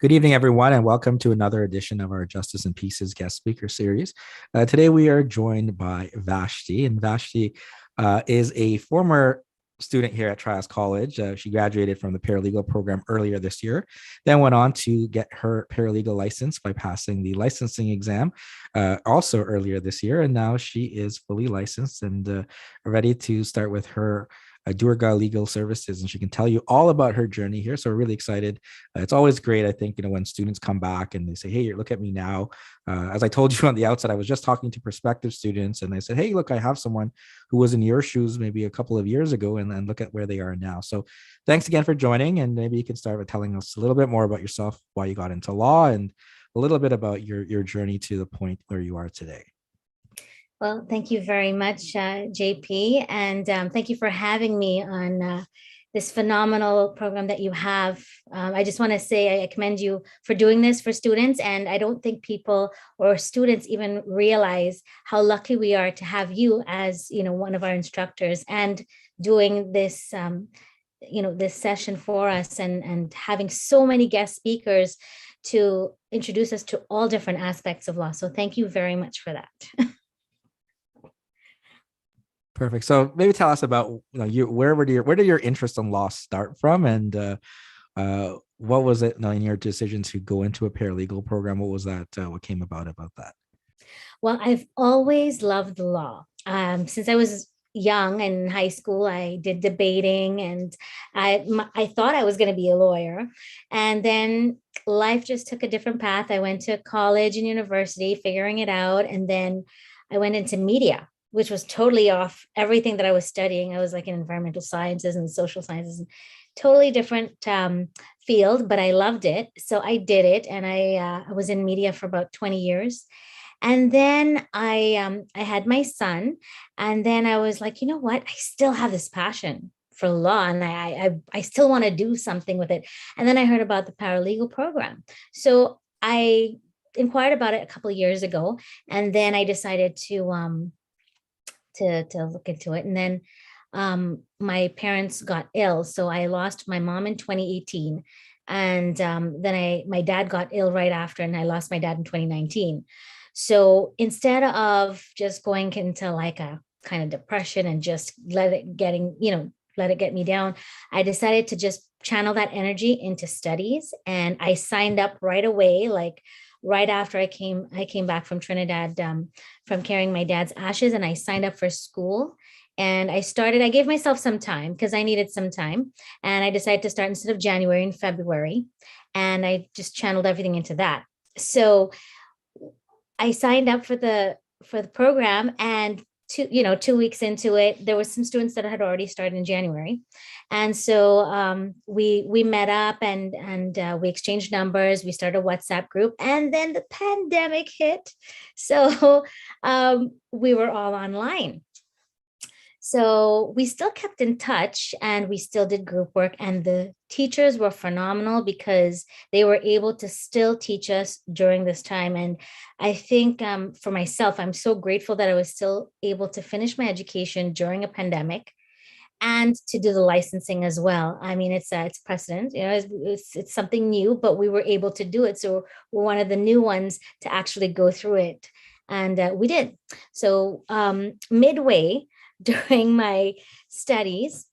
Good evening, everyone, and welcome to another edition of our Justice and Pieces guest speaker series. Today, we are joined by Vashtie, and Vashtie is a former student here at Trias College. She graduated from the paralegal program earlier this year, then went on to get her paralegal license by passing the licensing exam also earlier this year. And now she is fully licensed and ready to start with her Doorga Legal Services, and she can tell you all about her journey here. So we're really excited. It's always great, I think, when students come back and they say, "Hey, look at me now." As I told you on the outset, I was just talking to prospective students, and I said, "Hey, look, I have someone who was in your shoes maybe a couple of years ago, and then look at where they are now." So thanks again for joining, and maybe you can start with telling us a little bit more about yourself, why you got into law, and a little bit about your journey to the point where you are today. Well, thank you very much, JP, and thank you for having me on this phenomenal program that you have. I just want to say I commend you for doing this for students, and I don't think people or students even realize how lucky we are to have you as one of our instructors and doing this this session for us and having so many guest speakers to introduce us to all different aspects of law. So thank you very much for that. Perfect. So maybe tell us about where did your interest in law start from, and what was it in your decision to go into a paralegal program? What was that? What came about that? Well, I've always loved the law. Since I was young and in high school, I did debating, and I thought I was going to be a lawyer. And then life just took a different path. I went to college and university, figuring it out, and then I went into media, which was totally off everything that I was studying. I was like in environmental sciences and social sciences, totally different field, but I loved it. So I did it, and I was in media for about 20 years. And then I had my son, and then I was like, you know what? I still have this passion for law, and I still want to do something with it. And then I heard about the paralegal program, so I inquired about it a couple of years ago, and then I decided to look into it. And then my parents got ill, so I lost my mom in 2018, and then my dad got ill right after, and I lost my dad in 2019. So instead of just going into like a kind of depression and just let it get me down, I decided to just channel that energy into studies, and I signed up right away, like right after I came back from Trinidad, from carrying my dad's ashes, and I signed up for school. And I gave myself some time because I needed some time. And I decided to start instead of January in February. And I just channeled everything into that. So I signed up for the program, and 2 weeks into it, there was some students that had already started in January, and so we met up and we exchanged numbers. We started a WhatsApp group, and then the pandemic hit, so we were all online. So we still kept in touch, and we still did group work, and the teachers were phenomenal because they were able to still teach us during this time. And I think for myself, I'm so grateful that I was still able to finish my education during a pandemic and to do the licensing as well. I mean, it's precedent, it's something new, but we were able to do it. So we're one of the new ones to actually go through it. And we did. So midway during my studies,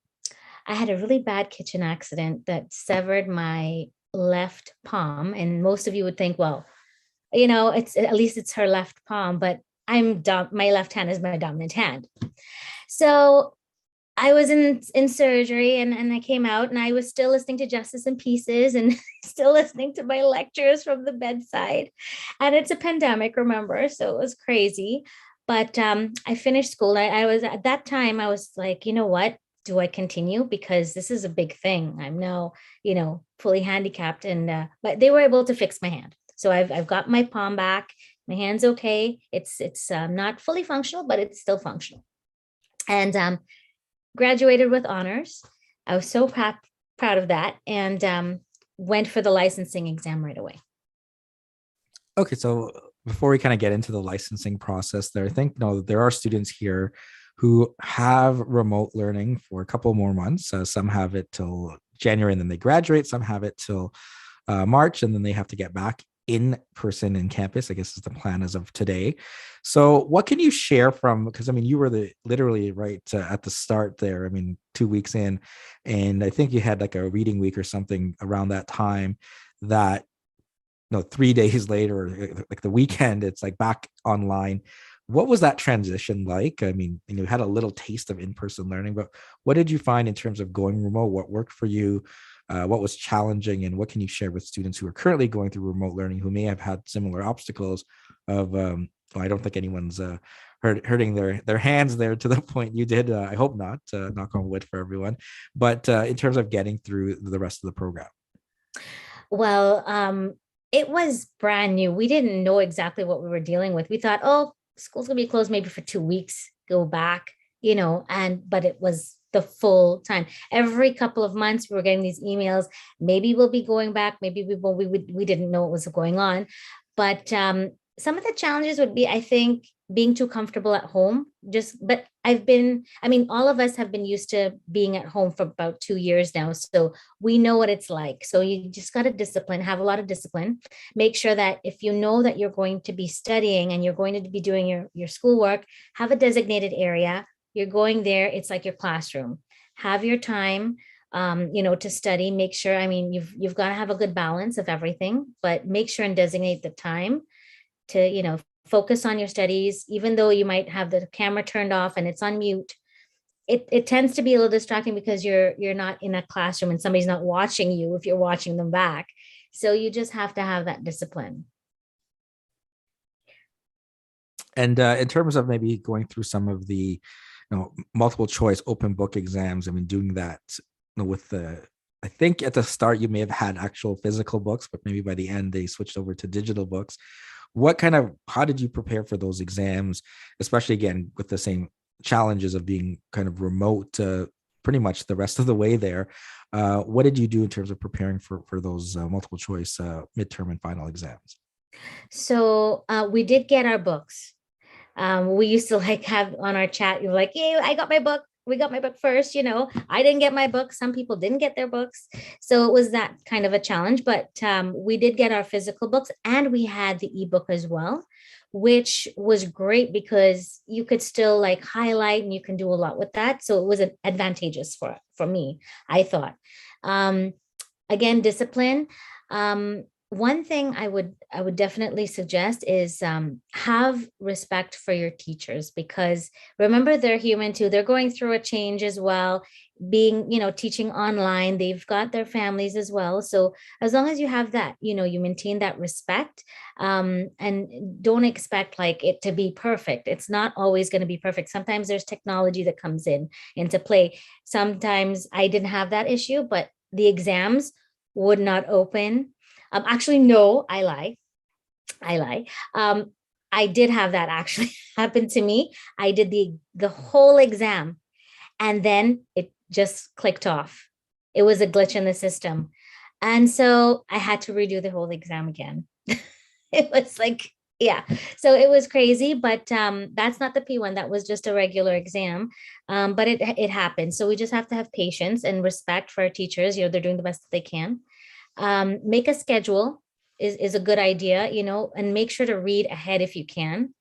I had a really bad kitchen accident that severed my left palm. And most of you would think, well, it's at least it's her left palm, but my left hand is my dominant hand. So I was in surgery, and I came out, and I was still listening to Justice and Pieces and still listening to my lectures from the bedside. And it's a pandemic, remember? So it was crazy. But I finished school. I was at that time, I was like, you know what? Do I continue? Because this is a big thing. I'm now, fully handicapped, and but they were able to fix my hand. So I've got my palm back. My hand's okay. It's not fully functional, but it's still functional. And graduated with honors. I was so proud of that, and went for the licensing exam right away. Okay, so before we kind of get into the licensing process there, I think there are students here who have remote learning for a couple more months. Some have it till January and then they graduate. Some have it till March, and then they have to get back in person in campus, I guess is the plan as of today. So what can you share from, because I mean, you were the literally right at the start there. I mean, 2 weeks in, and I think you had like a reading week or something around that time that, 3 days later, like the weekend, it's like back online. What was that transition like? I mean, you had a little taste of in-person learning, but what did you find in terms of going remote? What worked for you? What was challenging, and what can you share with students who are currently going through remote learning who may have had similar obstacles of, well, I don't think anyone's hurting their hands there to the point you did. I hope not, knock on wood for everyone. But in terms of getting through the rest of the program. Well, it was brand new. We didn't know exactly what we were dealing with. We thought, oh, school's gonna be closed maybe for 2 weeks, go back, but it was the full time. Every couple of months, we were getting these emails. Maybe we'll be going back. Maybe we won't. We didn't know what was going on, but some of the challenges would be, I think, being too comfortable at home. But I mean, all of us have been used to being at home for about 2 years now. So we know what it's like. So you just got to have a lot of discipline. Make sure that if you know that you're going to be studying and you're going to be doing your schoolwork, have a designated area. You're going there, it's like your classroom. Have your time, to study. Make sure, I mean, you've got to have a good balance of everything, but make sure and designate the time to, focus on your studies, even though you might have the camera turned off and it's on mute. It tends to be a little distracting because you're not in a classroom and somebody's not watching you if you're watching them back. So you just have to have that discipline. And in terms of maybe going through some of the, multiple choice open book exams, I mean, doing that, with I think at the start you may have had actual physical books, but maybe by the end they switched over to digital books. How did you prepare for those exams, especially again with the same challenges of being kind of remote pretty much the rest of the way there? What did you do in terms of preparing for those multiple choice midterm and final exams? So we did get our books. We used to like have on our chat, you're like, yeah, I got my book. We got my book first. I didn't get my book. Some people didn't get their books. So it was that kind of a challenge, but we did get our physical books and we had the ebook as well, which was great because you could still like highlight and you can do a lot with that. So it was advantageous for me, I thought. Um, Again, discipline. One thing I would definitely suggest is have respect for your teachers, because remember, they're human too. They're going through a change as well. Being, teaching online, they've got their families as well. So as long as you have that, you maintain that respect, and don't expect like it to be perfect. It's not always going to be perfect. Sometimes there's technology that comes into play. Sometimes I didn't have that issue, but the exams would not open. Actually, no, I lie. I lie. I did have that actually happen to me. I did the whole exam and then it just clicked off. It was a glitch in the system. And so I had to redo the whole exam again. It was like, yeah. So it was crazy, but that's not the P1. That was just a regular exam. But it happened. So we just have to have patience and respect for our teachers. They're doing the best that they can. Make a schedule is a good idea, and make sure to read ahead if you can.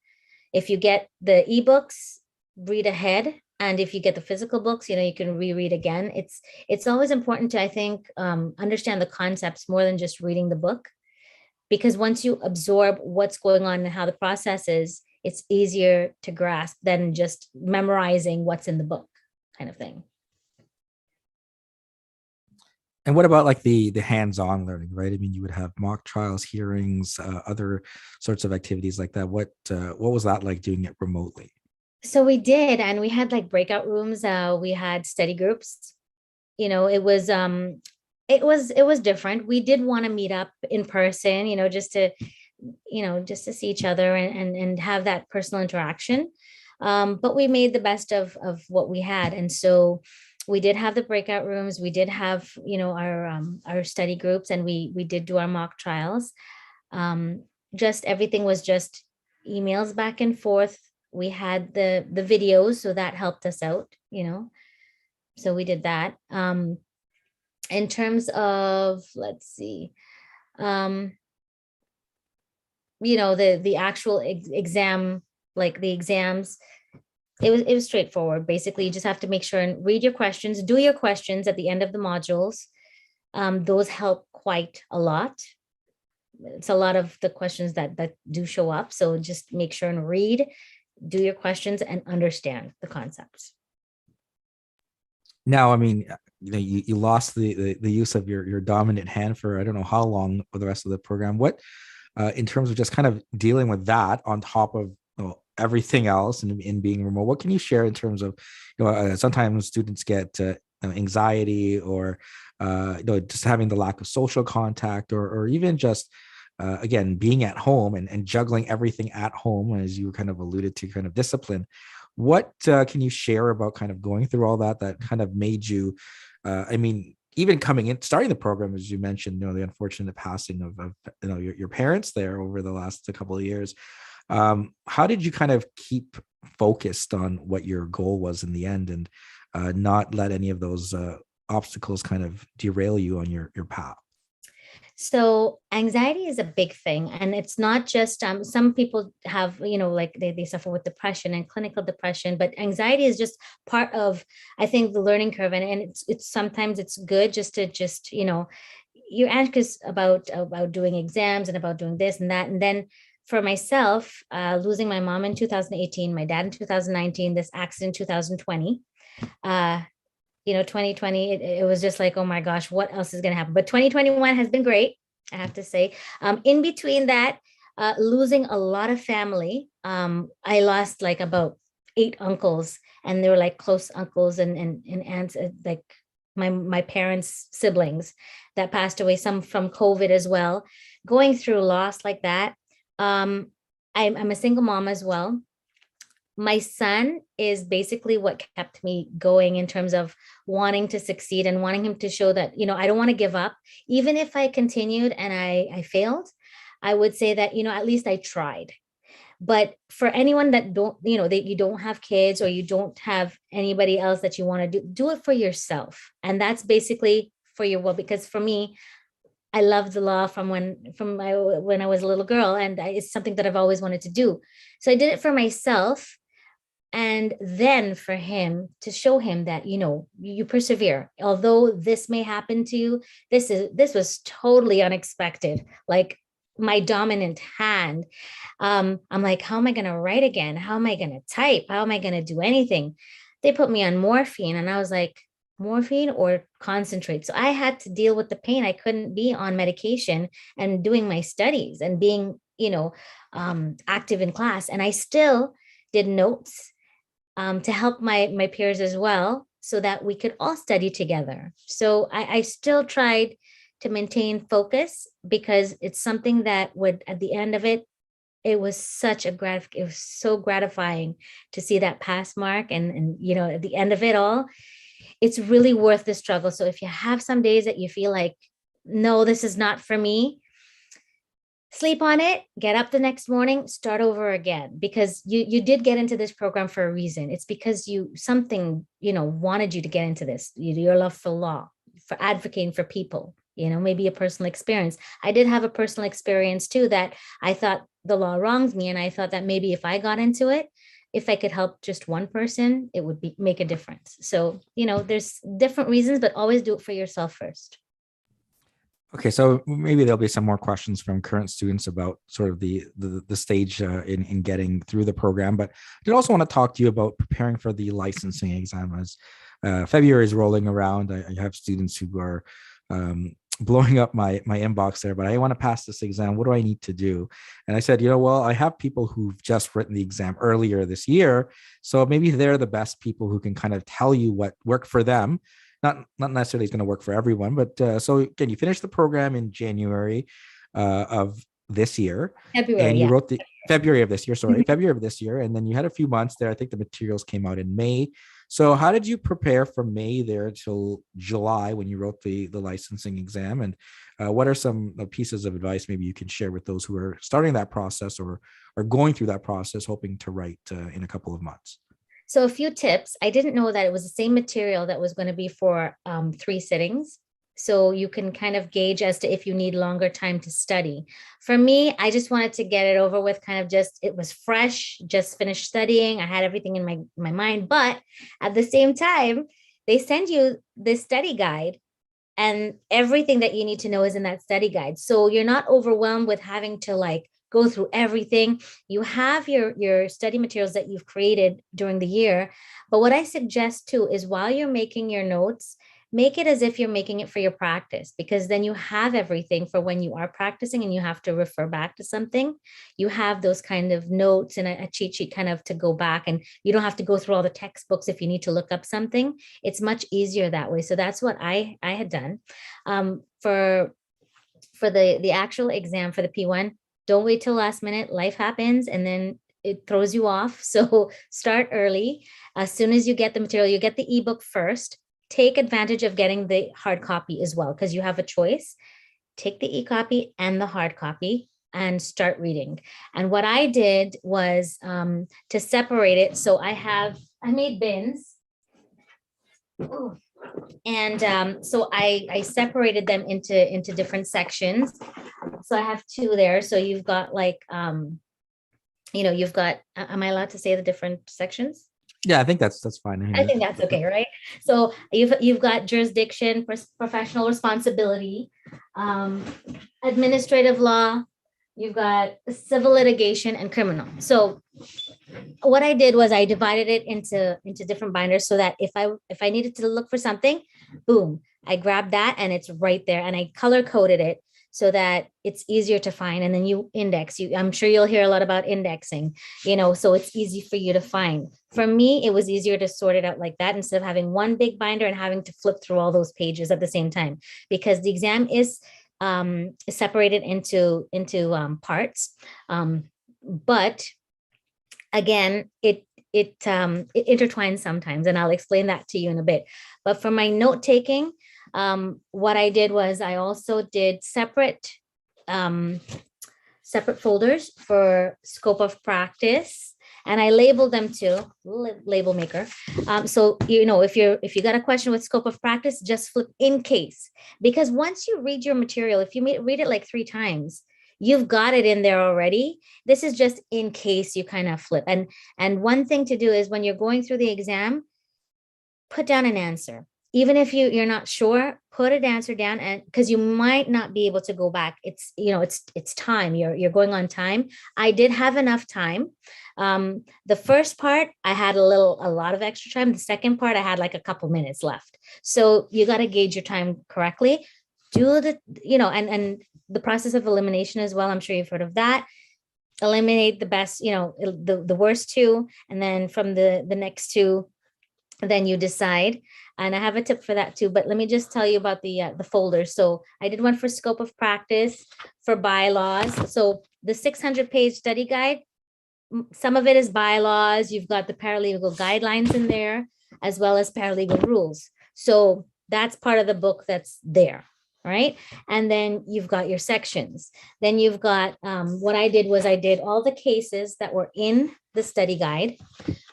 If you get the ebooks, read ahead. And if you get the physical books, you can reread again. It's always important to, I think, understand the concepts more than just reading the book, because once you absorb what's going on and how the process is, it's easier to grasp than just memorizing what's in the book, kind of thing. And what about like the hands-on learning, right? I mean, you would have mock trials, hearings, other sorts of activities like that. What was that like doing it remotely? So we did, and we had like breakout rooms. We had study groups. It was different. We did want to meet up in person, just to see each other and have that personal interaction. But we made the best of what we had, and so we did have the breakout rooms. We did have, our study groups, and we did do our mock trials. Um, just everything was just emails back and forth. We had the videos, so that helped us out. So we did that. In terms of, let's see, Um, the actual exam, like the exams, it was straightforward. Basically, you just have to make sure and read your questions, do your questions at the end of the modules. Those help quite a lot. It's a lot of the questions that do show up. So just make sure and read, do your questions, and understand the concepts. Now, I mean, you lost the use of your dominant hand for I don't know how long for the rest of the program. What in terms of just kind of dealing with that on top of everything else and in being remote, what can you share in terms of sometimes students get anxiety or just having the lack of social contact or even just again being at home and juggling everything at home, as you kind of alluded to, kind of discipline. What can you share about kind of going through all that kind of made you I mean, even coming in starting the program, as you mentioned, the unfortunate passing of your parents there over the last couple of years. How did you kind of keep focused on what your goal was in the end and not let any of those obstacles kind of derail you on your path? So anxiety is a big thing, and it's not just some people have, like they suffer with depression and clinical depression, but anxiety is just part of, I think, the learning curve. And it's sometimes it's good just to you're anxious about doing exams and about doing this and that. And then for myself, losing my mom in 2018, my dad in 2019, this accident 2020, 2020, it was just like, oh my gosh, what else is going to happen? But 2021 has been great, I have to say. In between that, losing a lot of family, I lost like about 8 uncles, and they were like close uncles and aunts, like my parents' siblings that passed away, some from COVID as well. Going through loss like that. I'm a single mom as well. My son is basically what kept me going in terms of wanting to succeed and wanting him to show that, I don't want to give up. Even if I continued and I failed, I would say that, at least I tried. But for anyone that don't, that you don't have kids or you don't have anybody else that you want to do it for yourself. And that's basically for your well, because for me, I love the law when I was a little girl, and it's something that I've always wanted to do. So I did it for myself, and then for him to show him that you persevere, although this may happen to you. This was totally unexpected, like my dominant hand. I'm like, how am I going to write again? How am I going to type? How am I going to do anything? They put me on morphine, and I was like, morphine or concentrate? So I had to deal with the pain. I couldn't be on medication and doing my studies and being active in class. And I still did notes to help my peers as well, so that we could all study together. So I still tried to maintain focus, because it's something that would, at the end of it, it was so gratifying to see that pass mark, and at the end of it all, it's really worth the struggle. So if you have some days that you feel like, no, this is not for me, sleep on it, get up the next morning, start over again, because you did get into this program for a reason. It's because something wanted you to get into this. Your love for law, for advocating for people, maybe a personal experience. I did have a personal experience too, that I thought the law wronged me, and I thought that maybe if I got into it, if I could help just one person, it would make a difference. So there's different reasons, but always do it for yourself first. Okay, so maybe there'll be some more questions from current students about sort of the stage in getting through the program. But I did also want to talk to you about preparing for the licensing exam, as February is rolling around. I have students who are blowing up my inbox there, but I want to pass this exam. What do I need to do? And I said, well, I have people who've just written the exam earlier this year, so maybe they're the best people who can kind of tell you what worked for them. Not necessarily is going to work for everyone, but so again, you finished the program in January of this year, February, and you yeah. wrote the February of this year, sorry, Mhm. February of this year, and then you had a few months there. I think the materials came out in May. So how did you prepare from May there till July when you wrote the licensing exam? And what are some pieces of advice maybe you can share with those who are starting that process or are going through that process, hoping to write in a couple of months? So a few tips. I didn't know that it was the same material that was going to be for 3 sittings. So you can kind of gauge as to if you need longer time to study. For me, I just wanted to get it over with, kind of just, it was fresh, just finished studying. I had everything in my mind. But at the same time, they send you this study guide, and everything that you need to know is in that study guide. So you're not overwhelmed with having to like go through everything. You have your study materials that you've created during the year. But what I suggest too is while you're making your notes, make it as if you're making it for your practice, because then you have everything for when you are practicing and you have to refer back to something. You have those kind of notes and a cheat sheet kind of to go back, and you don't have to go through all the textbooks if you need to look up something. It's much easier that way. So that's what I had done. For the actual exam for the P1, don't wait till last minute. Life happens and then it throws you off. So start early. As soon as you get the material, you get the ebook first. Take advantage of getting the hard copy as well, because you have a choice. Take the e-copy and the hard copy and start reading. And what I did was to separate it. So I made bins. Ooh. And so I separated them into different sections. So I have two there. So you've got like, you've got, am I allowed to say the different sections? Yeah, I think that's fine. I think that's okay, right? So you've got jurisdiction, professional responsibility, administrative law, you've got civil litigation, and criminal. So what I did was I divided it into different binders so that if I needed to look for something, boom, I grabbed that and it's right there, and I color coded it so that it's easier to find. And then you index. I'm sure you'll hear a lot about indexing, so it's easy for you to find. For me, it was easier to sort it out like that instead of having one big binder and having to flip through all those pages at the same time, because the exam is separated into parts. But again, it intertwines sometimes, and I'll explain that to you in a bit. But for my note taking, what I did was I also did separate folders for scope of practice, and I labeled them too, label maker. So if you got a question with scope of practice, just flip in case, because once you read your material, if you read it like 3 times, you've got it in there already. This is just in case you kind of flip. And one thing to do is when you're going through the exam, put down an answer. Even if you're not sure, put an answer down, and because you might not be able to go back. It's time. You're going on time. I did have enough time. The first part, I had a lot of extra time. The second part, I had like a couple minutes left. So you got to gauge your time correctly. Do and the process of elimination as well. I'm sure you've heard of that. Eliminate the best, the worst 2, and then from the next 2, then you decide. And I have a tip for that too, but let me just tell you about the folders. So I did one for scope of practice, for bylaws. So the 600-page study guide, some of it is bylaws. You've got the paralegal guidelines in there, as well as paralegal rules. So that's part of the book that's there. Right. And then you've got your sections. Then you've got what I did was I did all the cases that were in the study guide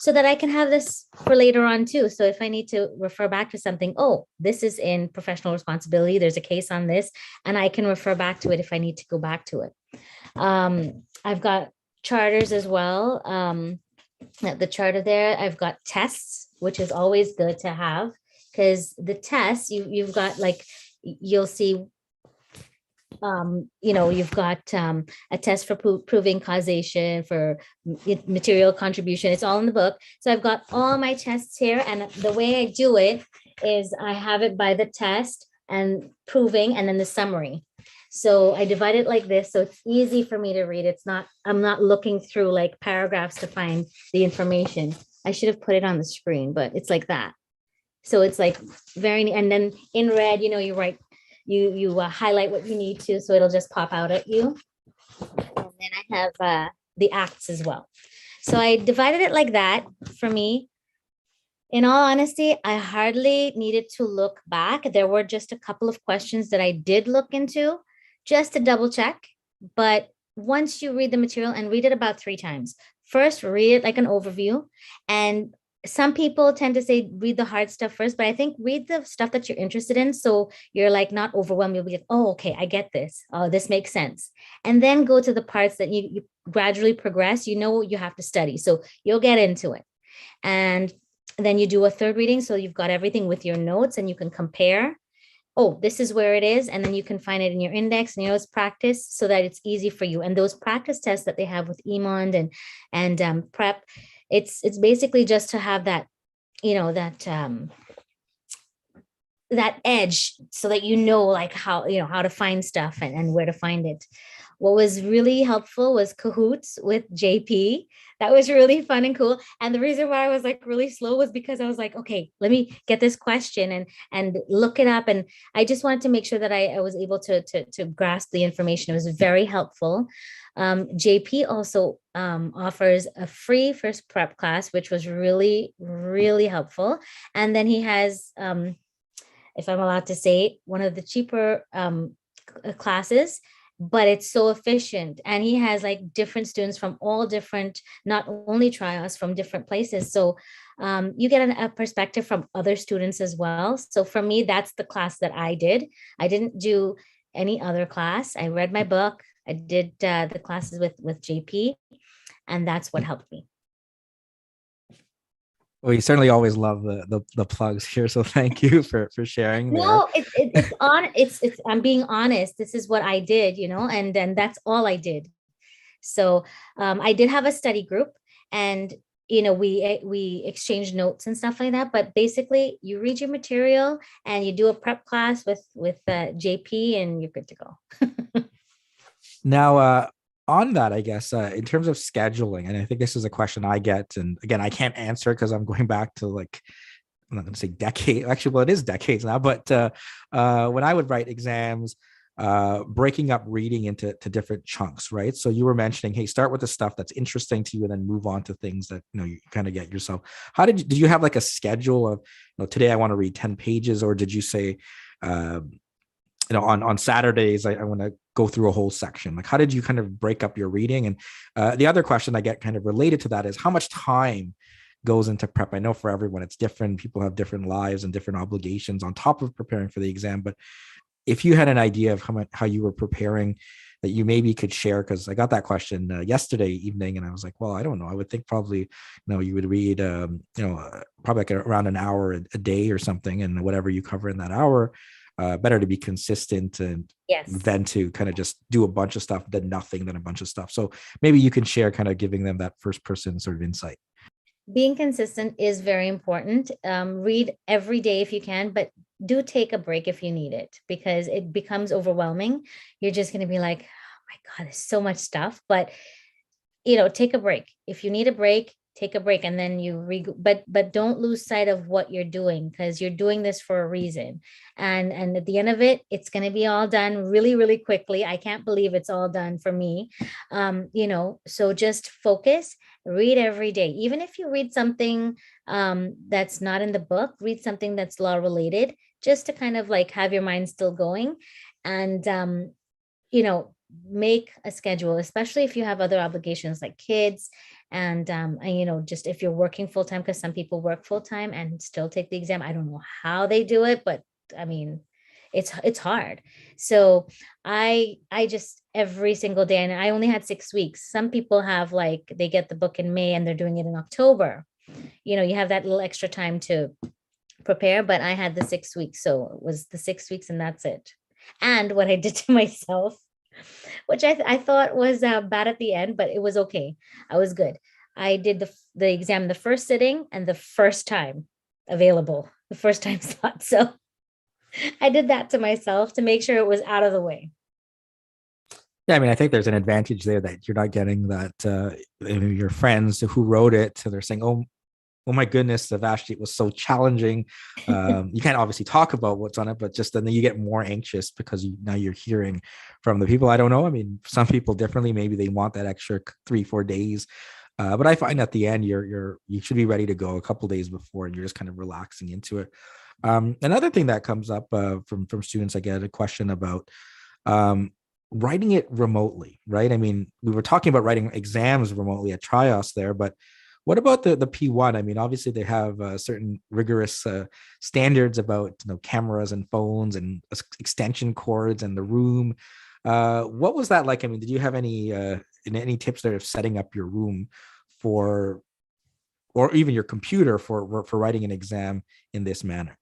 so that I can have this for later on too. So if I need to refer back to something, this is in professional responsibility, there's a case on this, and I can refer back to it if I need to go back to it. I've got charters as well. The charter there, I've got tests, which is always good to have, because the tests you've got like, you'll see, you've got a test for proving causation, for material contribution. It's all in the book. So I've got all my tests here, and the way I do it is I have it by the test and proving, and then the summary. So I divide it like this, so it's easy for me to read. I'm not looking through like paragraphs to find the information. I should have put it on the screen, but it's like that. So it's like and then in red, you write, you highlight what you need to, so it'll just pop out at you. And then I have the acts as well. So I divided it like that. For me, in all honesty, I hardly needed to look back. There were just a couple of questions that I did look into just to double check. But once you read the material, and read it about 3 times, first read it like an overview, and Some people tend to say read the hard stuff first, but I think read the stuff that you're interested in. So you're like not overwhelmed. You'll be like, oh, okay, I get this. Oh, this makes sense. And then go to the parts that you gradually progress. You know you have to study. So you'll get into it. And then you do a third reading. So you've got everything with your notes and you can compare. Oh, this is where it is. And then you can find it in your index and you know it's practice so that it's easy for you. And those practice tests that they have with EMOND and prep, it's basically just to have that, you know, that edge so that you know like how you know how to find stuff and where to find it. What was really helpful was Cahoots with JP. That was really fun and cool. And the reason why I was like really slow was because I was like, okay, let me get this question and look it up. And I just wanted to make sure that I was able to grasp the information. It was very helpful. JP also offers a free first prep class, which was really, really helpful. And then he has if I'm allowed to say, one of the cheaper classes, but it's so efficient. And he has like different students from all different, not only trials from different places. So you get a perspective from other students as well. So for me, that's the class that I did. I didn't do any other class. I read my book. I did the classes with JP, and that's what helped me. Well, you certainly always love the plugs here, so thank you for sharing there. No, it's I'm being honest. This is what I did, you know, and then that's all I did. So I did have a study group, and you know we exchanged notes and stuff like that. But basically, you read your material and you do a prep class with JP, and you're good to go. Now, on that, I guess, in terms of scheduling, and I think this is a question I get, and again, I can't answer because I'm going back to like, I'm not going to say decade. Actually, well, it is decades now. But when I would write exams, breaking up reading into different chunks, right? So you were mentioning, hey, start with the stuff that's interesting to you, and then move on to things that you know you kind of get yourself. How did you have like a schedule of, you know, today I want to read 10 pages, or did you say, you know, on Saturdays I want to go through a whole section? Like, how did you kind of break up your reading? And the other question I get kind of related to that is how much time goes into prep? I know for everyone it's different. People have different lives and different obligations on top of preparing for the exam. But if you had an idea of how you were preparing that you maybe could share, because I got that question yesterday evening, and I was like, well, I don't know. I would think probably, you know, you would read, probably like around an hour a day or something, and whatever you cover in that hour, better to be consistent and Yes. than to kind of just do a bunch of stuff, than nothing, than a bunch of stuff. So maybe you can share, kind of giving them that first person sort of insight. Being consistent is very important. Read every day if you can, but do take a break if you need it because it becomes overwhelming. You're just going to be like, oh my God, there's so much stuff. But you know, take a break. If you need a break, take a break and then but don't lose sight of what you're doing because you're doing this for a reason. And at the end of it, it's going to be all done really, really quickly. I can't believe it's all done for me. You know, so just focus, read every day. Even if you read something that's not in the book, read something that's law related, just to kind of like have your mind still going. And you know, make a schedule, especially if you have other obligations like kids and you know, just if you're working full time, because some people work full time and still take the exam. I don't know how they do it, but I mean, it's hard. So I just every single day, and I only had 6 weeks. Some people have like they get the book in May and they're doing it in October. You know, you have that little extra time to prepare, but I had the 6 weeks, so it was the 6 weeks and that's it. And what I did to myself, which I thought was bad at the end, but it was okay. I was good. I did the exam the first sitting and the first time available, the first time slot. So I did that to myself to make sure it was out of the way. Yeah, I mean, I think there's an advantage there that you're not getting that your friends who wrote it, so they're saying, oh my goodness, the Vashtie was so challenging. You can't obviously talk about what's on it, but just then you get more anxious because now you're hearing from the people. I don't know. I mean, some people differently. Maybe they want that extra 3-4 days. But I find at the end you should be ready to go a couple days before, and you're just kind of relaxing into it. Another thing that comes up from students, I get a question about writing it remotely, right? I mean, we were talking about writing exams remotely at Trios there, but What about the P1? I mean, obviously they have certain rigorous standards about cameras and phones and extension cords and the room. What was that like? I mean, did you have any tips there of setting up your room for, or even your computer for writing an exam in this manner?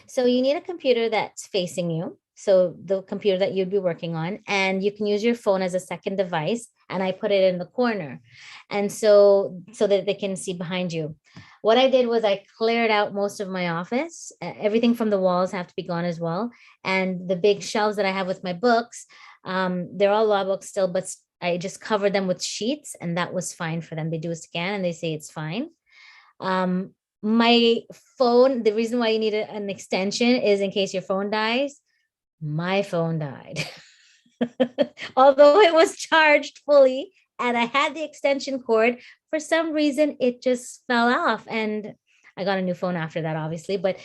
So you need a computer that's facing you. So the computer that you'd be working on, and you can use your phone as a second device. And I put it in the corner. And so that they can see behind you. What I did was I cleared out most of my office. Everything from the walls have to be gone as well. And the big shelves that I have with my books, they're all law books still, but I just covered them with sheets, and that was fine for them. They do a scan and they say it's fine. Um, my phone, the reason why you need an extension is in case your phone dies. My phone died. Although it was charged fully and I had the extension cord, for some reason it just fell off. And I got a new phone after that, obviously, but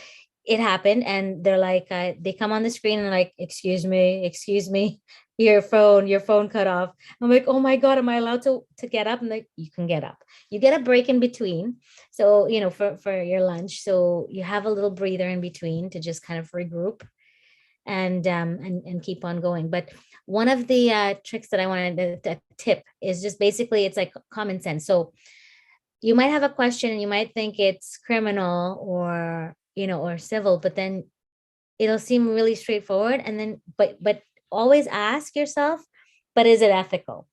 it happened. And they're like, they come on the screen and like, excuse me, your phone cut off. I'm like, oh my God, am I allowed to get up? And like, you can get up. You get a break in between. So, for your lunch. So you have a little breather in between to just kind of regroup and keep on going. But one of the tricks that I wanted to tip is just basically it's like common sense. So you might have a question and you might think it's criminal or civil, but then it'll seem really straightforward. And then but always ask yourself, but is it ethical?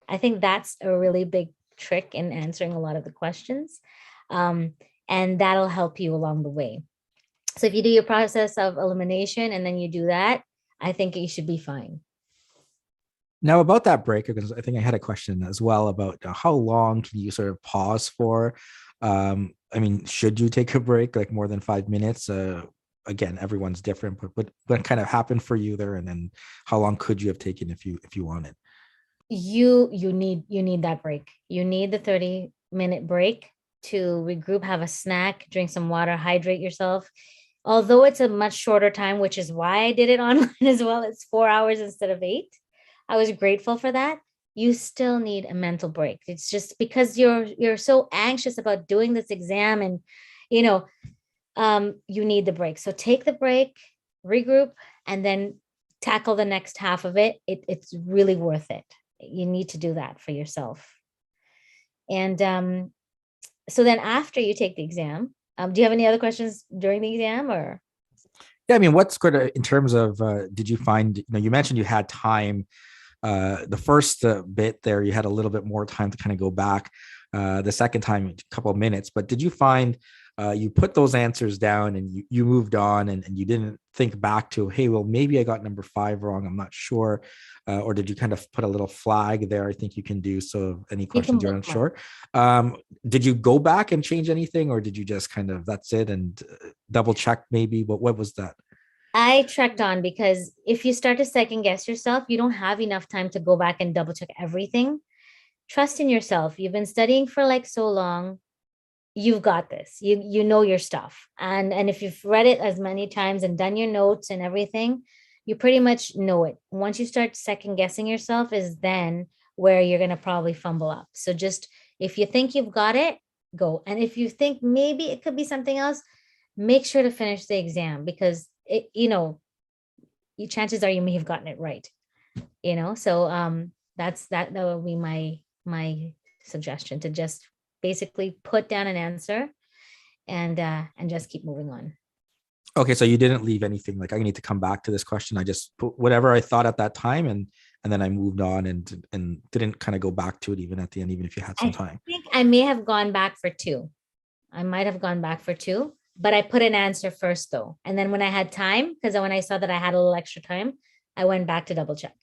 I think that's a really big trick in answering a lot of the questions. Um, and that'll help you along the way. So if you do your process of elimination and then you do that, I think you should be fine. Now, about that break, because I think I had a question as well about how long can you sort of pause for? I mean, should you take a break like more than 5 minutes? Again, everyone's different, but what kind of happened for you there, and then how long could you have taken if you wanted? You need that break. You need the 30-minute break to regroup, have a snack, drink some water, hydrate yourself. Although it's a much shorter time, which is why I did it online as well. It's 4 hours instead of 8. I was grateful for that. You still need a mental break. It's just because you're so anxious about doing this exam, and you know you need the break. So take the break, regroup, and then tackle the next half of it. It's really worth it. You need to do that for yourself. And so then after you take the exam, do you have any other questions during the exam or? Yeah, I mean, what's good in terms of did you find, you mentioned you had time the first bit there, you had a little bit more time to kind of go back. The second time, a couple of minutes. But did you find you put those answers down and you moved on and you didn't think back to, hey, well, maybe I got number 5 wrong, I'm not sure. Or did you kind of put a little flag there? I think you can do so. Any You can questions you're bookmark. unsure. Did you go back and change anything, or did you just kind of that's it and double check maybe? But what was that? I trekked on because if you start to second guess yourself, you don't have enough time to go back and double check everything. Trust in yourself. You've been studying for like so long. You've got this. You know your stuff. And if you've read it as many times and done your notes and everything, you pretty much know it. Once you start second guessing yourself is then where you're going to probably fumble up. So just if you think you've got it, go. And if you think maybe it could be something else, make sure to finish the exam because chances are you may have gotten it right. So that would be my suggestion, to just basically put down an answer and just keep moving on. Okay, so you didn't leave anything like I need to come back to this question. I just put whatever I thought at that time, and then I moved on and didn't kind of go back to it even at the end, even if you had some I time. think I may have gone back for two. I might have gone back for two, but I put an answer first though. And then when I had time, because when I saw that I had a little extra time, I went back to double check.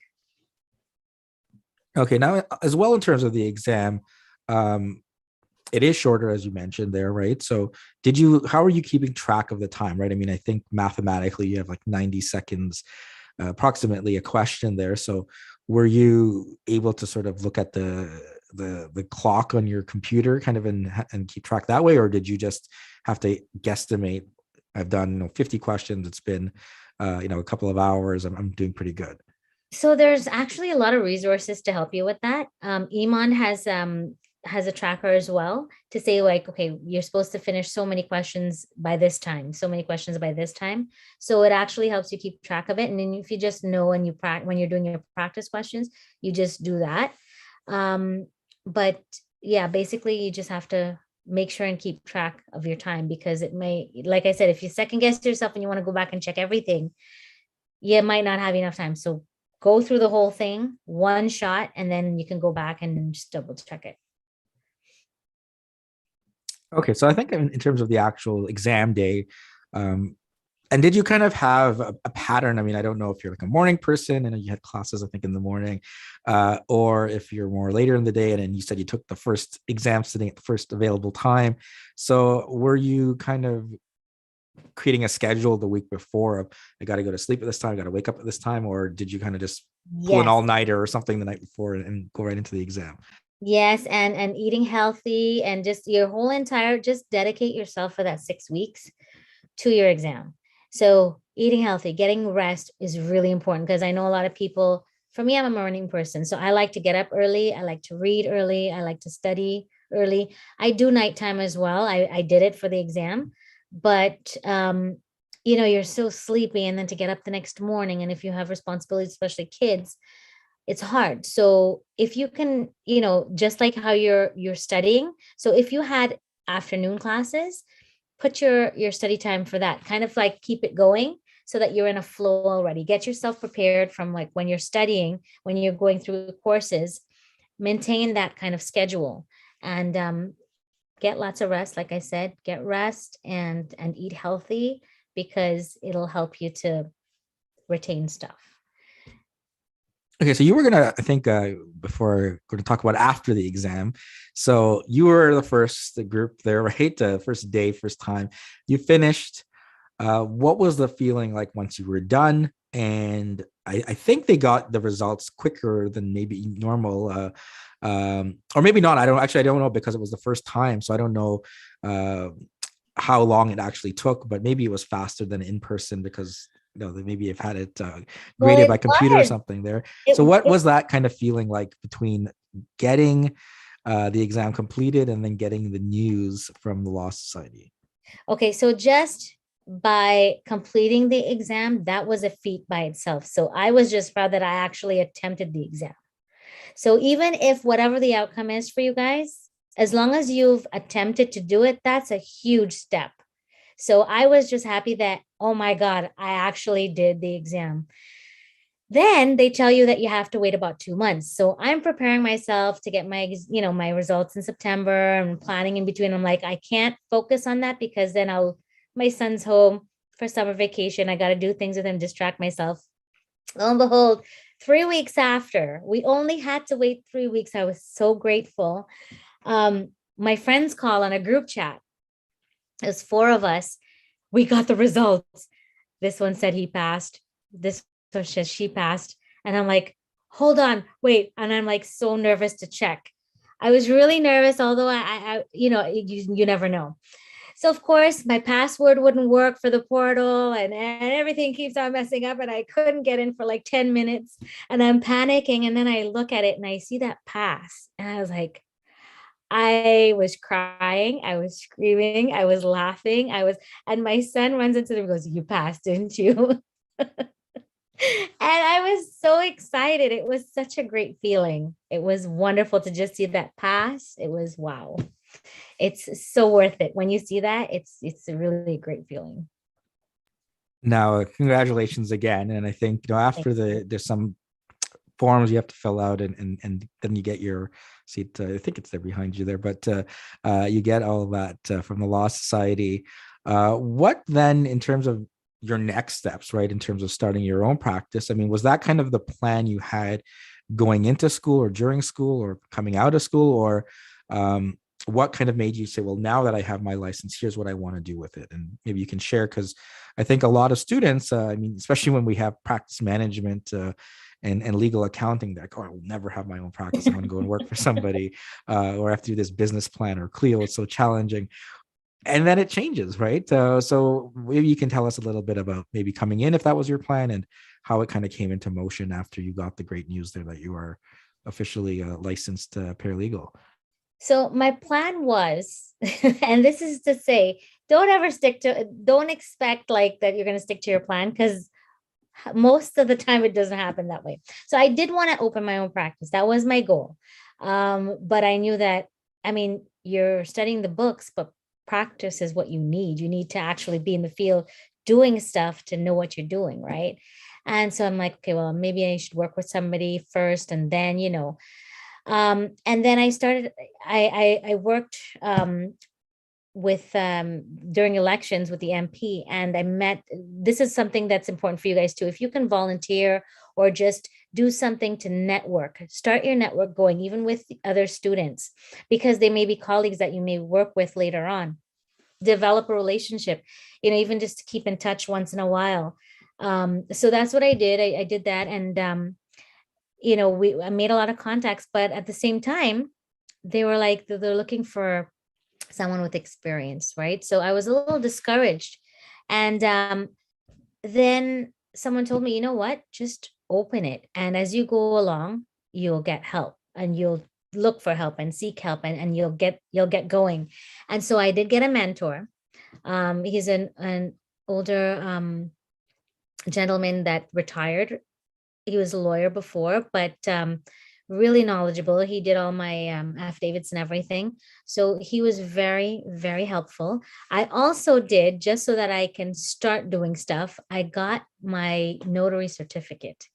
Okay, now as well in terms of the exam, um, it is shorter as you mentioned there, right? So how are you keeping track of the time, right? I mean, I think mathematically you have like 90 seconds approximately a question there. So were you able to sort of look at the clock on your computer kind of and keep track that way, or did you just have to guesstimate? I've done 50 questions. It's been a couple of hours. I'm doing pretty good. So there's actually a lot of resources to help you with that. Iman has has a tracker as well to say like, okay, you're supposed to finish so many questions by this time, so many questions by this time. So it actually helps you keep track of it. And then if you just know and you practice when you're doing your practice questions, you just do that. Um, but yeah, basically you just have to make sure and keep track of your time, because it may, like I said, if you second guess yourself and you want to go back and check everything, you might not have enough time. So go through the whole thing one shot, and then you can go back and just double check it. Okay, so I think in terms of the actual exam day, um, and did you kind of have a pattern? I mean, I don't know if you're like a morning person and you had classes, I think, in the morning, or if you're more later in the day. And then you said you took the first exam sitting at the first available time. So were you kind of creating a schedule the week before of I got to go to sleep at this time, I got to wake up at this time, or did you kind of just pull an Yes. all nighter or something the night before and go right into the exam? Yes, and eating healthy, and just your whole entire, just dedicate yourself for that 6 weeks to your exam. So eating healthy, getting rest is really important, because I know a lot of people, for me, I'm a morning person. So I like to get up early. I like to read early. I like to study early. I do nighttime as well. I did it for the exam, but you're so sleepy, and then to get up the next morning. And if you have responsibilities, especially kids, it's hard. So if you can, just like how you're studying. So if you had afternoon classes, put your study time for that, kind of like keep it going so that you're in a flow already. Get yourself prepared from like when you're studying, when you're going through the courses, maintain that kind of schedule. And get lots of rest. Like I said, get rest and eat healthy, because it'll help you to retain stuff. Okay, so you were gonna, I think, before we're going to talk about after the exam. So you were the first group there, right? The first day, first time you finished. What was the feeling like once you were done? And I think they got the results quicker than maybe normal, or maybe not. I don't know because it was the first time, so I don't know uh, how long it actually took. But maybe it was faster than in person because they maybe have had it Well, graded it by computer or was. something there. It, So what it was that kind of feeling like between getting the exam completed and then getting the news from the Law Society? Okay, so just by completing the exam, that was a feat by itself. So I was just proud that I actually attempted the exam. So even if whatever the outcome is for you guys, as long as you've attempted to do it, that's a huge step. So I was just happy that, oh my God, I actually did the exam. Then they tell you that you have to wait about 2 months. So I'm preparing myself to get my results in September, and planning in between. I'm like, I can't focus on that, because then my son's home for summer vacation. I got to do things with him, distract myself. Lo and behold, 3 weeks after, we only had to wait 3 weeks. I was so grateful. My friends call on a group chat. There's four of us. We got the results. This one said he passed. This one says she passed. And I'm like, hold on, wait. And I'm like so nervous to check. I was really nervous, although you never know. So of course, my password wouldn't work for the portal, and everything keeps on messing up, and I couldn't get in for like 10 minutes, and I'm panicking. And then I look at it and I see that pass. And I was like, I was crying, I was screaming, I was laughing, and my son runs into them and goes, "You passed, didn't you?" And I was so excited. It was such a great feeling. It was wonderful to just see that pass. It was wow. It's so worth it. When you see that, it's a really great feeling. Now, congratulations again. And I think after there's some forms you have to fill out, and then you get your seat. I think it's there behind you there, but you get all of that from the Law Society. What then, in terms of your next steps, right? In terms of starting your own practice, I mean, was that kind of the plan you had going into school or during school or coming out of school, or what kind of made you say, well, now that I have my license, here's what I want to do with it? And maybe you can share, because I think a lot of students, I mean, especially when we have practice management and legal accounting, they're like, oh, I will never have my own practice. I'm going to go and work for somebody, or I have to do this business plan or Clio. It's so challenging. And then it changes, right? So maybe you can tell us a little bit about maybe coming in, if that was your plan, and how it kind of came into motion after you got the great news there that you are officially a licensed paralegal. So my plan was, and this is to say, don't expect like that you're going to stick to your plan, because most of the time it doesn't happen that way. So I did want to open my own practice. That was my goal. But I knew that, I mean, you're studying the books, but practice is what you need. You need to actually be in the field doing stuff to know what you're doing, right? And so I'm like, okay, well, maybe I should work with somebody first, and then, and then I started, I worked with during elections with the MP, and I met, this is something that's important for you guys too. If you can volunteer or just do something to network, start your network going, even with other students, because they may be colleagues that you may work with later on. Develop a relationship, even just to keep in touch once in a while. So that's what I did. I did that, and I made a lot of contacts, but at the same time, they were like, they're looking for someone with experience, right? So I was a little discouraged. And then someone told me, you know what? Just open it. And as you go along, you'll get help, and you'll look for help and seek help, and you'll get going. And so I did get a mentor. He's an older gentleman that retired. He was a lawyer before, but really knowledgeable. He did all my affidavits and everything. So he was very, very helpful. I also did, just so that I can start doing stuff, I got my notary certificate.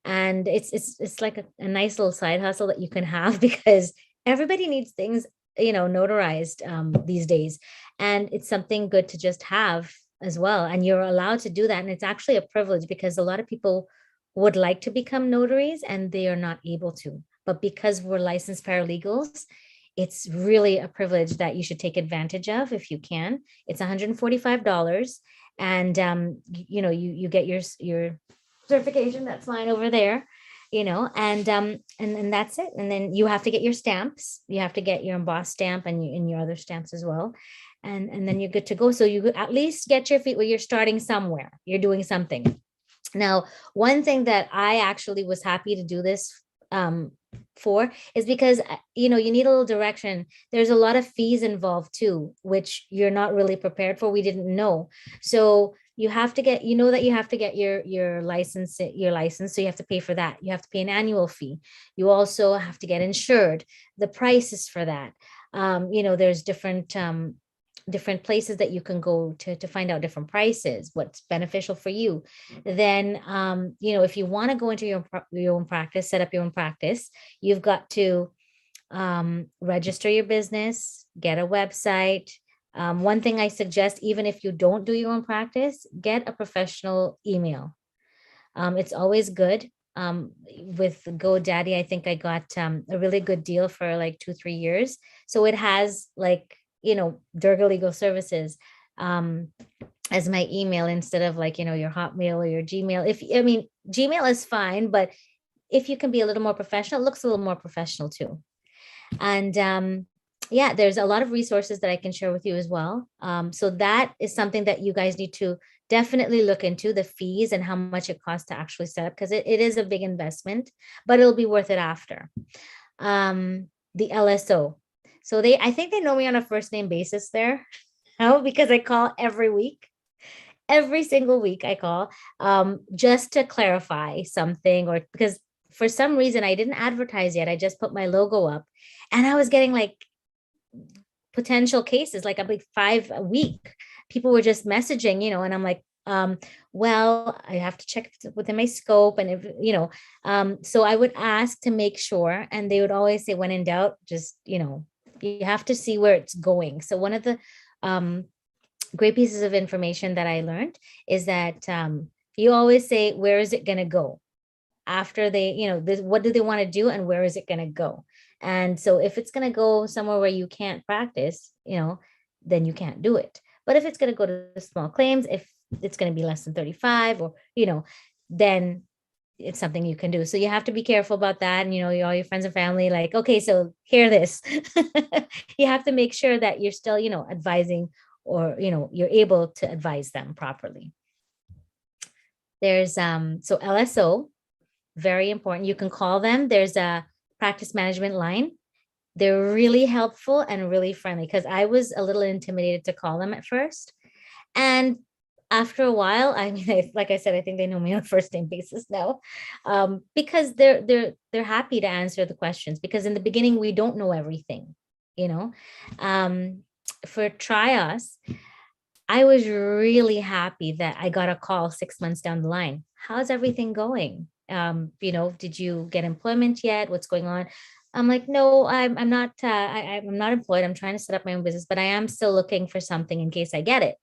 And it's like a nice little side hustle that you can have because everybody needs things, notarized these days. And it's something good to just have as well. And you're allowed to do that. And it's actually a privilege, because a lot of people would like to become notaries and they are not able to. But because we're licensed paralegals, it's really a privilege that you should take advantage of if you can. It's $145. And you get your certification. That's mine over there, and that's it. And then you have to get your stamps. You have to get your embossed stamp, and your other stamps as well. And then you're good to go. So you at least get your feet where you're starting somewhere. You're doing something. Now, one thing that I actually was happy to do this for is because you need a little direction. There's a lot of fees involved too, which you're not really prepared for. We didn't know. So you have to get, that you have to get your license. So you have to pay for that. You have to pay an annual fee. You also have to get insured. The prices for that. There's different places that you can go to find out different prices, what's beneficial for you. Then if you want to go into your own practice, set up your own practice, you've got to register your business, get a website. One thing I suggest, even if you don't do your own practice, get a professional email. It's always good. With GoDaddy, I think I got a really good deal for like 2-3 years. So it has like, Doorga Legal Services as my email, instead of like, your Hotmail or your Gmail. Gmail is fine, but if you can be a little more professional, it looks a little more professional too. And yeah, there's a lot of resources that I can share with you as well. So that is something that you guys need to definitely look into, the fees and how much it costs to actually set up, because it is a big investment, but it'll be worth it after. The LSO. So I think they know me on a first name basis there. Because I call every week. Every single week I call, just to clarify something, or because for some reason I didn't advertise yet. I just put my logo up, and I was getting like potential cases, like a big 5 a week. People were just messaging, and I'm like, well, I have to check within my scope. And if, so I would ask to make sure, and they would always say, when in doubt, just, you have to see where it's going. So one of the great pieces of information that I learned is that you always say, where is it going to go? After they, what do they want to do, and where is it going to go? And so if it's going to go somewhere where you can't practice, then you can't do it. But if it's going to go to small claims, if it's going to be less than 35, or, then it's something you can do. So you have to be careful about that. And, all your friends and family, like, okay, so hear this. You have to make sure that you're still, advising, or, you're able to advise them properly. There's so LSO, very important. You can call them. There's a practice management line. They're really helpful and really friendly because I was a little intimidated to call them at first. And after a while, I mean, like I said, I think they know me on a first name basis now, because they're happy to answer the questions. Because in the beginning, we don't know everything, you know. Um, for Trios, I was really happy that I got a call 6 months down the line. How's everything going? Did you get employment yet? What's going on? I'm like, no, I'm not. I'm not employed. I'm trying to set up my own business, but I am still looking for something in case I get it.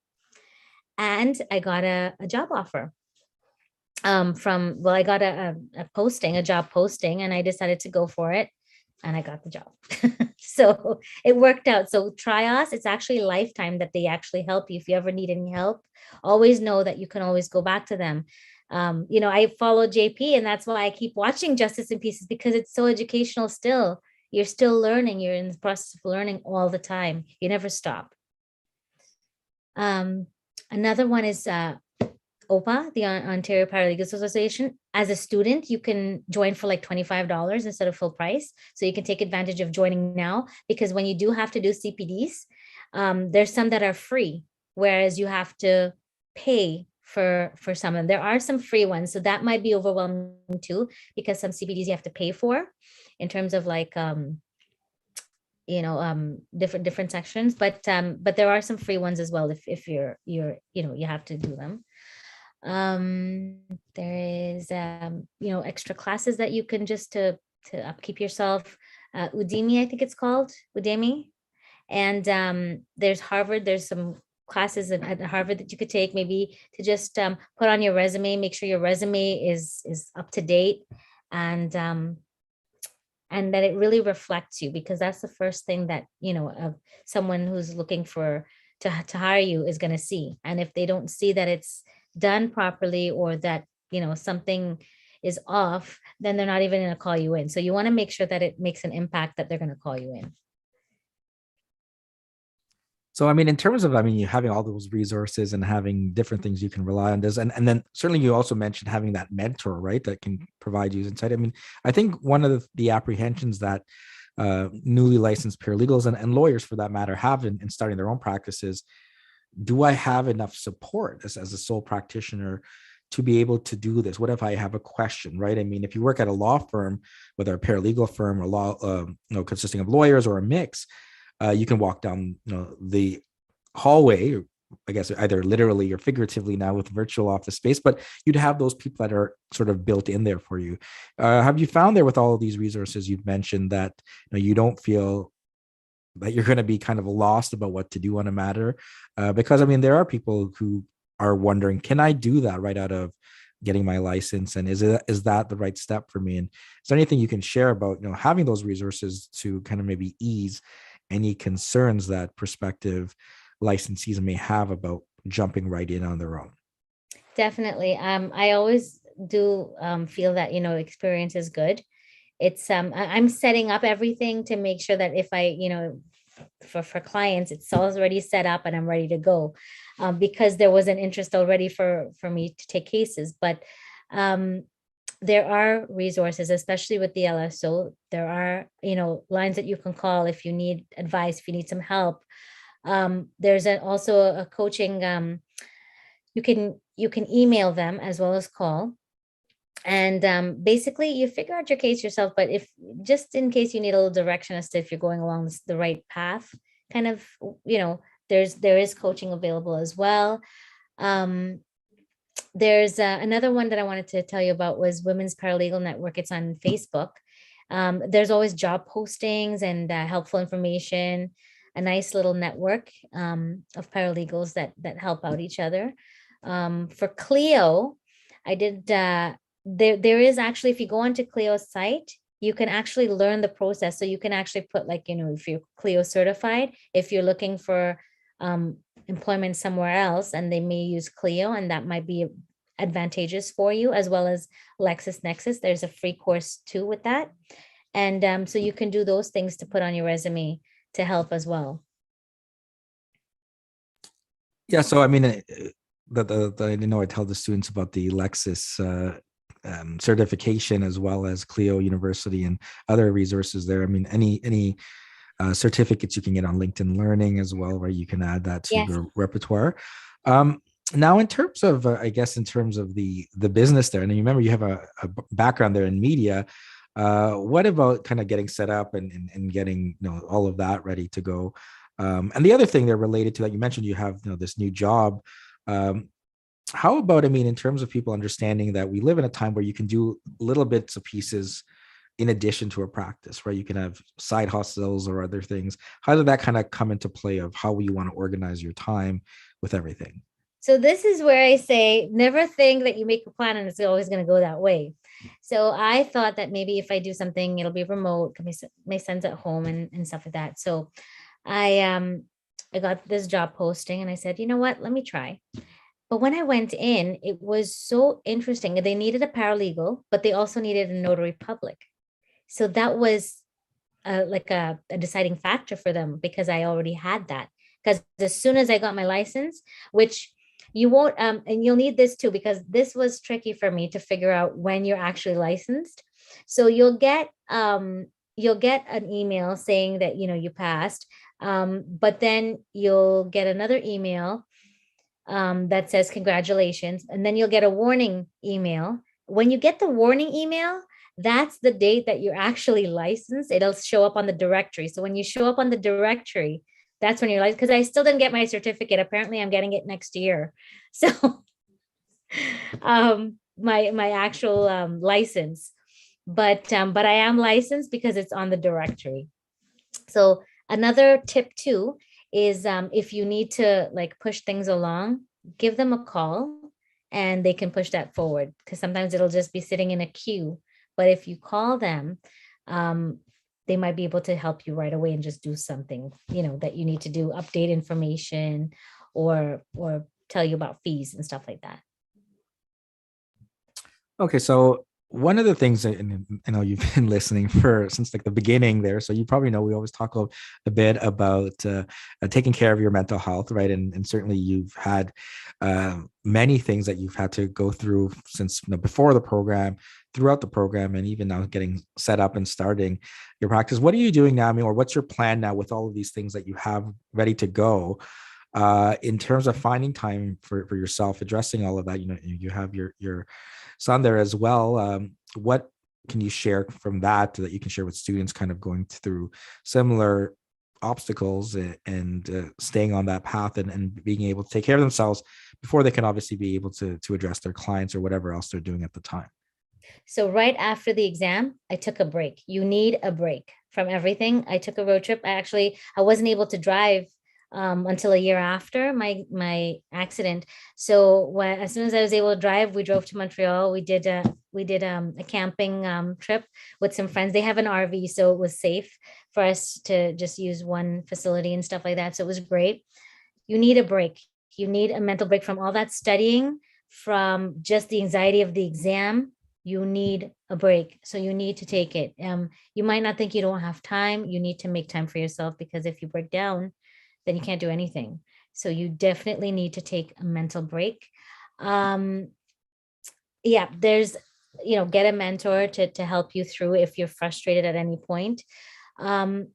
And I got a job offer from, well, I got a posting, a job posting, and I decided to go for it, and I got the job. So it worked out. So Trios, it's actually lifetime that they actually help you. If you ever need any help, always know that you can always go back to them. I follow JP, and that's why I keep watching Justice in Pieces, because it's so educational still. You're still learning. You're in the process of learning all the time. You never stop. Um, Another one is OPA, the Ontario Paralegal Association. As a student, you can join for like $25 instead of full price. So you can take advantage of joining now, because when you do have to do CPDs, there's some that are free, whereas you have to pay for some of them. There are some free ones, so that might be overwhelming too, because some CPDs you have to pay for in terms of like different sections, but there are some free ones as well if you're you have to do them. There is extra classes that you can just to upkeep yourself. Udemy, I think it's called Udemy. And there's Harvard. There's some classes at Harvard that you could take, maybe to just put on your resume, make sure your resume is up to date, and that it really reflects you, because that's the first thing that someone who's looking for to hire you is going to see. And if they don't see that it's done properly, or that something is off, then they're not even going to call you in. So you want to make sure that it makes an impact, that they're going to call you in. So, I mean, in terms of, I mean, you having all those resources and having different things you can rely on, and then certainly you also mentioned having that mentor, right, that can provide you insight. I mean, I think one of the apprehensions that newly licensed paralegals and lawyers, for that matter, have in starting their own practices: do I have enough support as a sole practitioner to be able to do this? What if I have a question, right? I mean, if you work at a law firm, whether a paralegal firm or law, consisting of lawyers or a mix, you can walk down, the hallway, or I guess either literally or figuratively now with virtual office space, but you'd have those people that are sort of built in there for you. Have you found there with all of these resources you've mentioned that you don't feel that you're going to be kind of lost about what to do on a matter? Because I mean, there are people who are wondering, can I do that right out of getting my license? And is that the right step for me? And is there anything you can share about, having those resources to kind of maybe ease any concerns that prospective licensees may have about jumping right in on their own? Definitely. I always do feel that experience is good. It's I'm setting up everything to make sure that if I for clients, it's already set up and I'm ready to go, because there was an interest already for me to take cases. But there are resources, especially with the LSO. There are lines that you can call if you need advice, if you need some help. There's also a coaching. You can email them as well as call, and basically you figure out your case yourself. But if just in case you need a little direction as to if you're going along the right path, kind of, there is coaching available as well. There's another one that I wanted to tell you about was Women's Paralegal Network. It's on Facebook. There's always job postings and helpful information, a nice little network of paralegals that help out each other. For Clio, I did there is actually, if you go onto Clio's site, you can actually learn the process. So you can actually put, like, if you're Clio certified, if you're looking for employment somewhere else and they may use Clio, and that might be advantageous for you, as well as LexisNexis. There's a free course too with that. And so you can do those things to put on your resume to help as well. Yeah. So, I mean, I tell the students about the Lexis certification, as well as Clio University and other resources there. I mean, any certificates you can get on LinkedIn Learning as well, where you can add that to Yes. your repertoire. Um, Now, in terms of, I guess, in terms of the business there, and you remember you have a background there in media. What about kind of getting set up and getting all of that ready to go? And the other thing they're related to that, you mentioned you have this new job. Um, how about, I mean, in terms of people understanding that we live in a time where you can do little bits of pieces in addition to a practice, right? You can have side hustles or other things. How did that kind of come into play of how you want to organize your time with everything? So this is where I say, never think that you make a plan and it's always going to go that way. So I thought that maybe if I do something, it'll be remote, 'cause my son's at home and stuff like that. So I got this job posting and I said, you know what, let me try. But when I went in, it was so interesting. They needed a paralegal, but they also needed a notary public. So that was like a deciding factor for them because I already had that. Because as soon as I got my license, which you won't, and you'll need this too, because this was tricky for me to figure out when you're actually licensed. So you'll get an email saying that you passed, but then you'll get another email that says congratulations, and then you'll get a warning email. When you get the warning email, that's the date that you're actually licensed. It'll show up on the directory. So when you show up on the directory, that's when you're licensed. Because I still didn't get my certificate. Apparently, I'm getting it next year. So my actual license, but I am licensed because it's on the directory. So another tip too is if you need to like push things along, give them a call and they can push that forward because sometimes it'll just be sitting in a queue. But if you call them, um, they might be able to help you right away and just do something, that you need to do, update information or tell you about fees and stuff like that. Okay, so one of the things that, and I know you've been listening for since like the beginning there, so you probably know we always talk a bit about taking care of your mental health, right? And certainly you've had many things that you've had to go through since before the program, throughout the program, and even now getting set up and starting your practice. What are you doing now? I mean, or what's your plan now with all of these things that you have ready to go? In terms of finding time for yourself, addressing all of that, you have your son there as well. What can you share from that you can share with students kind of going through similar obstacles and staying on that path and being able to take care of themselves before they can obviously be able to address their clients or whatever else they're doing at the time? So right after the exam, I took a break. You need a break from everything. I took a road trip. I wasn't able to drive until a year after my accident. So as soon as I was able to drive, we drove to Montreal. We did a camping trip with some friends. They have an RV, so it was safe for us to just use one facility and stuff like that. So it was great. You need a break. You need a mental break from all that studying, from just the anxiety of the exam. You need a break. So you need to take it. You might not think you don't have time. You need to make time for yourself because if you break down, then you can't do anything. So you definitely need to take a mental break. Um, yeah, get a mentor to help you through if you're frustrated at any point. Um,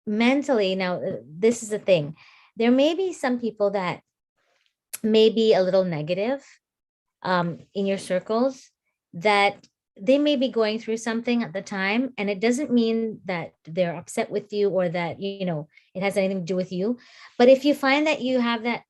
Mentally, now, this is the thing. There may be some people that may be a little negative in your circles that they may be going through something at the time, and it doesn't mean that they're upset with you or that it has anything to do with you. But if you find that you have that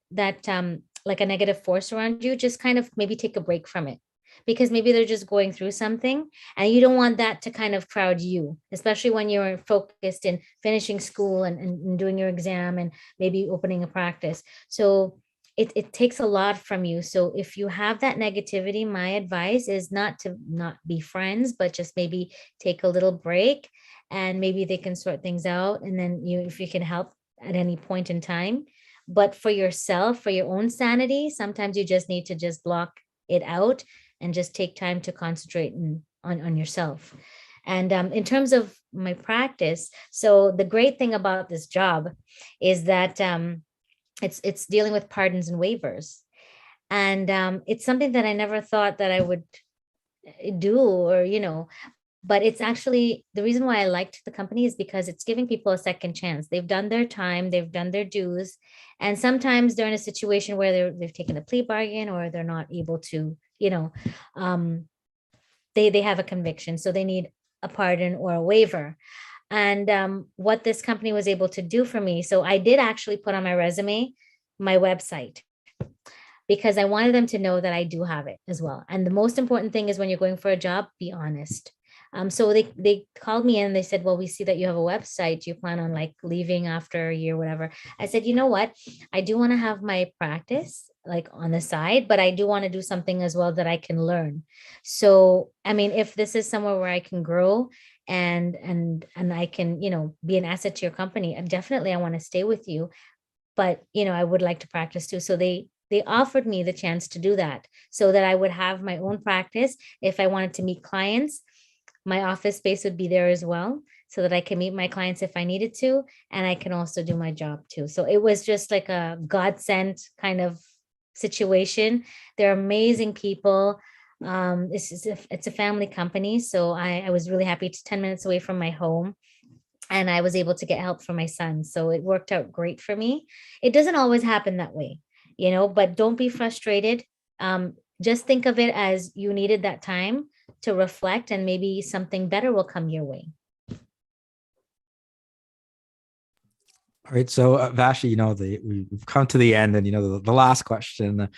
like a negative force around you, just kind of maybe take a break from it, because maybe they're just going through something and you don't want that to kind of crowd you, especially when you're focused in finishing school and doing your exam and maybe opening a practice. So it takes a lot from you. So if you have that negativity, my advice is not be friends, but just maybe take a little break and maybe they can sort things out. And then if you can help at any point in time. But for yourself, for your own sanity, sometimes you just need to just block it out and just take time to concentrate on yourself. And in terms of my practice, so the great thing about this job is that it's dealing with pardons and waivers, and it's something that I never thought that I would do, or but it's actually the reason why I liked the company is because it's giving people a second chance. They've done their time, they've done their dues, and sometimes they're in a situation where they've taken a plea bargain, or they're not able to, um, they have a conviction, so they need a pardon or a waiver. And what this company was able to do for me, so I did actually put on my resume my website, because I wanted them to know that I do have it as well. And the most important thing is when you're going for a job, be honest. So they called me in and they said, well, we see that you have a website. Do you plan on like leaving after a year, whatever? I said, you know what? I do want to have my practice like on the side, but I do want to do something as well that I can learn. So, I mean, if this is somewhere where I can grow and I can, be an asset to your company, definitely I want to stay with you, but I would like to practice too. So they offered me the chance to do that so that I would have my own practice. If I wanted to meet clients, my office space would be there as well, so that I can meet my clients if I needed to, and I can also do my job too. So it was just like a godsend kind of situation. They're amazing people. It's a family company, so I was really happy. It's 10 minutes away from my home, and I was able to get help for my son. So it worked out great for me. It doesn't always happen that way, but don't be frustrated. Just think of it as you needed that time to reflect, and maybe something better will come your way. All right, so Vashtie, we've come to the end, and the last question.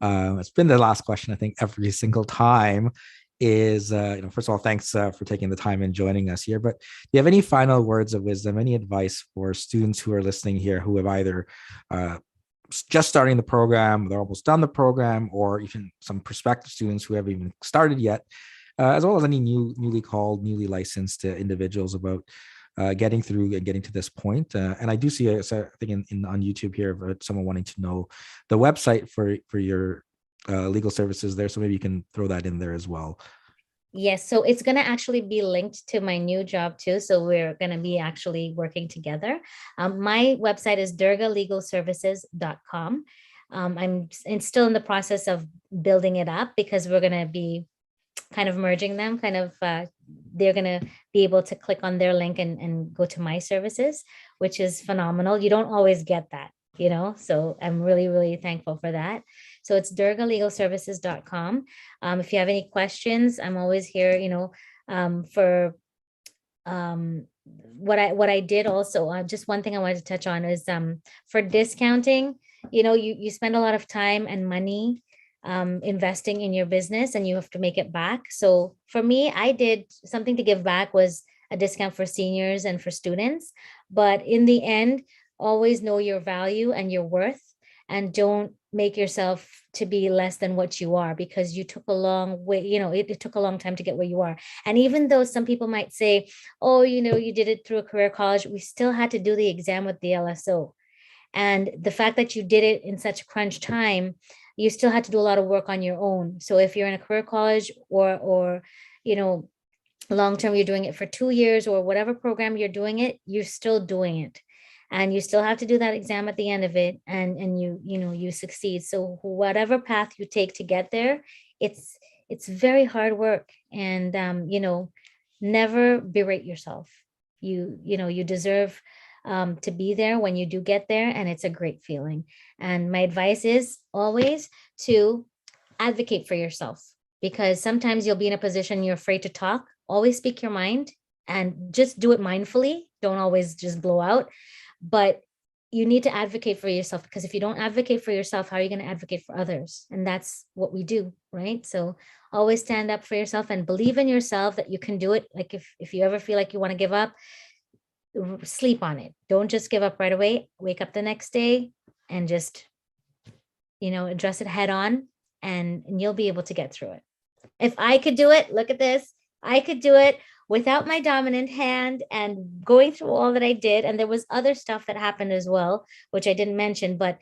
It's been the last question, I think, every single time. Is first of all, thanks for taking the time and joining us here. But do you have any final words of wisdom, any advice for students who are listening here who have either just starting the program, they're almost done the program, or even some prospective students who haven't even started yet, as well as any newly licensed individuals about getting through and getting to this point. And I do see a thing on YouTube here about someone wanting to know the website for your legal services there. So maybe you can throw that in there as well. Yes, so it's going to actually be linked to my new job too. So we're going to be actually working together. My website is durgalegalservices.com. I'm still in the process of building it up, because we're going to be kind of merging them, they're going to be able to click on their link and go to my services, which is phenomenal. You don't always get that, so I'm really, really thankful for that. So it's durgalegalservices.com. If you have any questions, I'm always here, for what I did also. Just one thing I wanted to touch on is for discounting, you spend a lot of time and money investing in your business, and you have to make it back. So for me, I did something to give back, was a discount for seniors and for students. But in the end, always know your value and your worth, and don't make yourself to be less than what you are, because you took a long way, it took a long time to get where you are. And even though some people might say, oh, you did it through a career college, we still had to do the exam with the LSO. And the fact that you did it in such crunch time, you still had to do a lot of work on your own. So if you're in a career college, or you know long term, you're doing it for 2 years, or whatever program you're doing it, you're still doing it, and you still have to do that exam at the end of it, and you succeed. So whatever path you take to get there, it's very hard work. And never berate yourself. You deserve to be there when you do get there, and it's a great feeling. And my advice is always to advocate for yourself, because sometimes you'll be in a position you're afraid to talk. Always speak your mind, and just do it mindfully. Don't always just blow out, but you need to advocate for yourself, because if you don't advocate for yourself, how are you going to advocate for others? And that's what we do, right? So always stand up for yourself and believe in yourself that you can do it. Like if you ever feel like you want to give up, sleep on it. Don't just give up right away. Wake up the next day and just address it head on, and you'll be able to get through it. If I could do it, look at this. I could do it without my dominant hand and going through all that I did. And there was other stuff that happened as well, which I didn't mention, but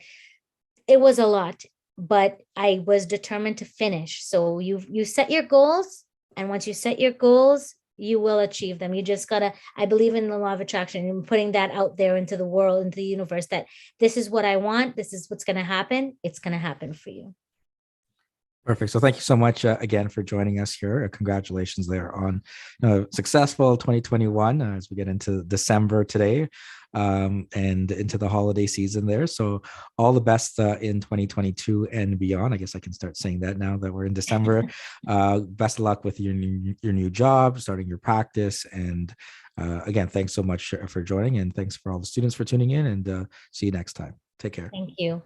it was a lot. But I was determined to finish. So you set your goals, and once you set your goals, you will achieve them. You just gotta, I believe in the law of attraction, and putting that out there into the world, into the universe, that this is what I want, this is what's gonna happen. It's gonna happen for you. Perfect. So thank you so much again for joining us here. Congratulations there on successful 2021 as we get into December today and into the holiday season there. So all the best in 2022 and beyond. I guess I can start saying that now that we're in December. Best of luck with your new job, starting your practice. And again, thanks so much for joining, and thanks for all the students for tuning in, and see you next time. Take care. Thank you.